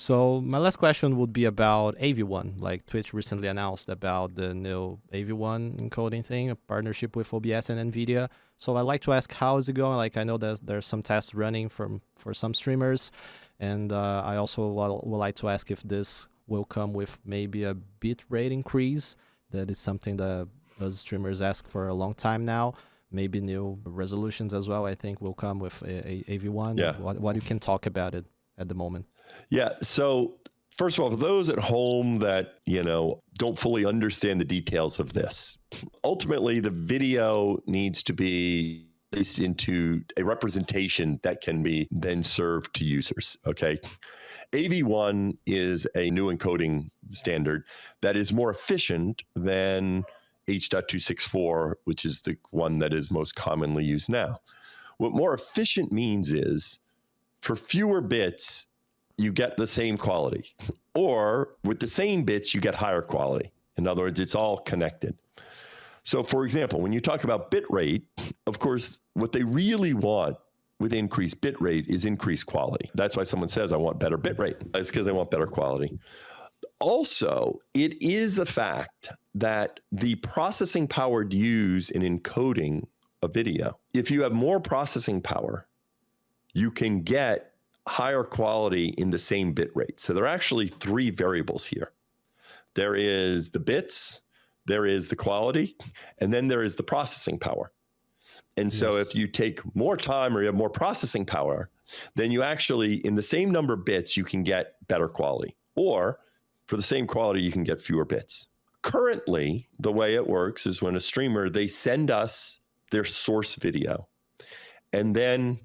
So my last question would be about AV1. Like Twitch recently announced about the new AV1 encoding thing, a partnership with OBS and NVIDIA. So I'd like to ask, how is it going? Like I know there's some tests running for some streamers, and I also would like to ask if this will come with maybe a bit rate increase. That is something that us streamers ask for a long time now. Maybe new resolutions as well, I think, will come with AV1. Yeah. What you can talk about it at the moment. Yeah. So first of all, for those at home that, don't fully understand the details of this, ultimately the video needs to be placed into a representation that can be then served to users. Okay. AV1 is a new encoding standard that is more efficient than H.264, which is the one that is most commonly used now. What more efficient means is for fewer bits, you get the same quality, or with the same bits, you get higher quality. In other words, it's all connected. So for example, when you talk about bit rate, of course, what they really want with increased bit rate is increased quality. That's why someone says, I want better bit rate. It's because they want better quality. Also, it is a fact that the processing power used in encoding a video, if you have more processing power, you can get higher quality in the same bit rate. So there are actually three variables here. There is the bits, there is the quality, and then there is the processing power. And so if you take more time or you have more processing power, then you actually, in the same number of bits, you can get better quality. Or for the same quality, you can get fewer bits. Currently, the way it works is when a streamer, they send us their source video, and then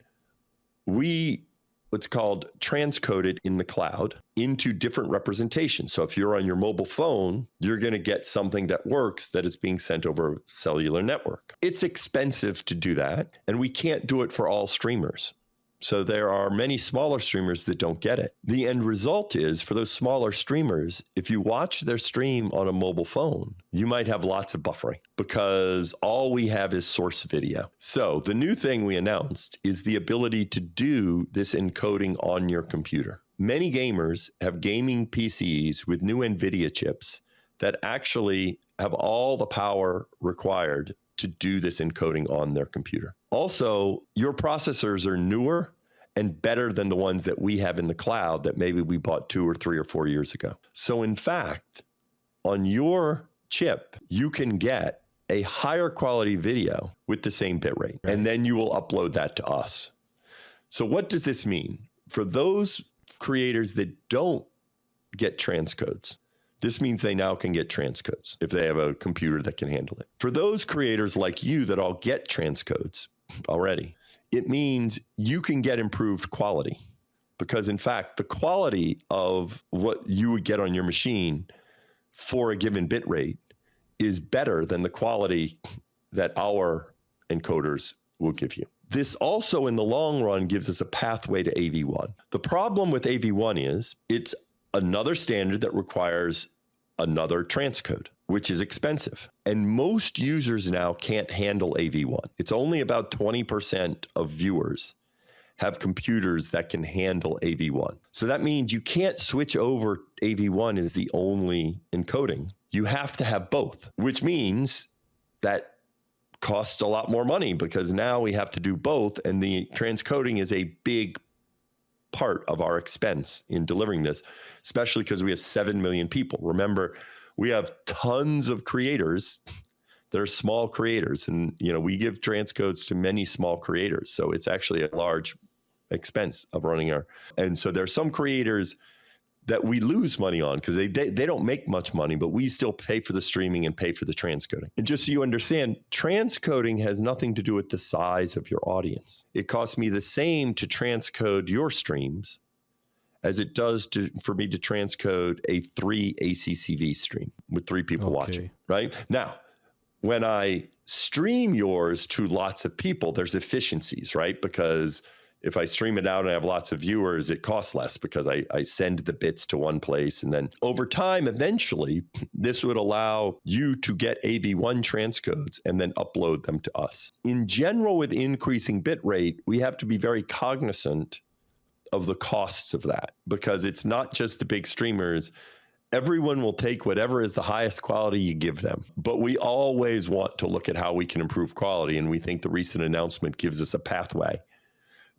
we what's called transcoded in the cloud into different representations. So if you're on your mobile phone, you're going to get something that works that is being sent over a cellular network. It's expensive to do that, and we can't do it for all streamers. So there are many smaller streamers that don't get it. The end result is for those smaller streamers, if you watch their stream on a mobile phone, you might have lots of buffering because all we have is source video. So the new thing we announced is the ability to do this encoding on your computer. Many gamers have gaming PCs with new NVIDIA chips that actually have all the power required to do this encoding on their computer. Also, your processors are newer and better than the ones that we have in the cloud that maybe we bought 2 or 3 or 4 years ago. So in fact, on your chip, you can get a higher quality video with the same bit rate, and then you will upload that to us. So what does this mean? For those creators that don't get transcodes, this means they now can get transcodes if they have a computer that can handle it. For those creators like you that all get transcodes already, it means you can get improved quality because in fact, the quality of what you would get on your machine for a given bit rate is better than the quality that our encoders will give you. This also in the long run gives us a pathway to AV1. The problem with AV1 is it's another standard that requires another transcode, which is expensive. And most users now can't handle AV1. It's only about 20% of viewers have computers that can handle AV1. So that means you can't switch over AV1 as the only encoding. You have to have both, which means that costs a lot more money because now we have to do both. And the transcoding is a big part of our expense in delivering this, especially because we have 7 million people. Remember, we have tons of creators that are small creators, and we give transcodes to many small creators. So it's actually a large expense of running our. And so there are some creators that we lose money on because they don't make much money, but we still pay for the streaming and pay for the transcoding. And just so you understand, transcoding has nothing to do with the size of your audience. It costs me the same to transcode your streams as it does for me to transcode a 3 ACCV stream with 3 people watching, right? Now, when I stream yours to lots of people, there's efficiencies, right? Because if I stream it out and I have lots of viewers, it costs less because I send the bits to one place. And then over time, eventually, this would allow you to get AV1 transcodes and then upload them to us. In general, with increasing bit rate, we have to be very cognizant of the costs of that, because it's not just the big streamers. Everyone will take whatever is the highest quality you give them. But we always want to look at how we can improve quality. And we think the recent announcement gives us a pathway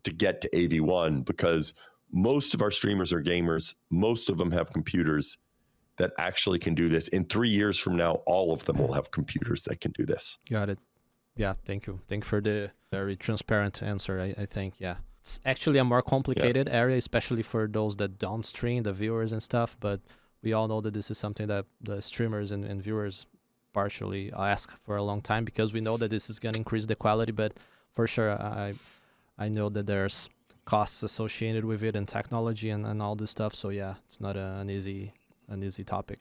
to get to AV1, because most of our streamers are gamers. Most of them have computers that actually can do this. In 3 years from now, all of them will have computers that can do this. Got it. Yeah, thank you. Thank you for the very transparent answer, I think. Yeah. It's actually a more complicated area, especially for those that don't stream, the viewers and stuff. But we all know that this is something that the streamers and viewers partially ask for a long time, because we know that this is going to increase the quality. But for sure, I know that there's costs associated with it and technology and all this stuff. So yeah, it's not an easy topic.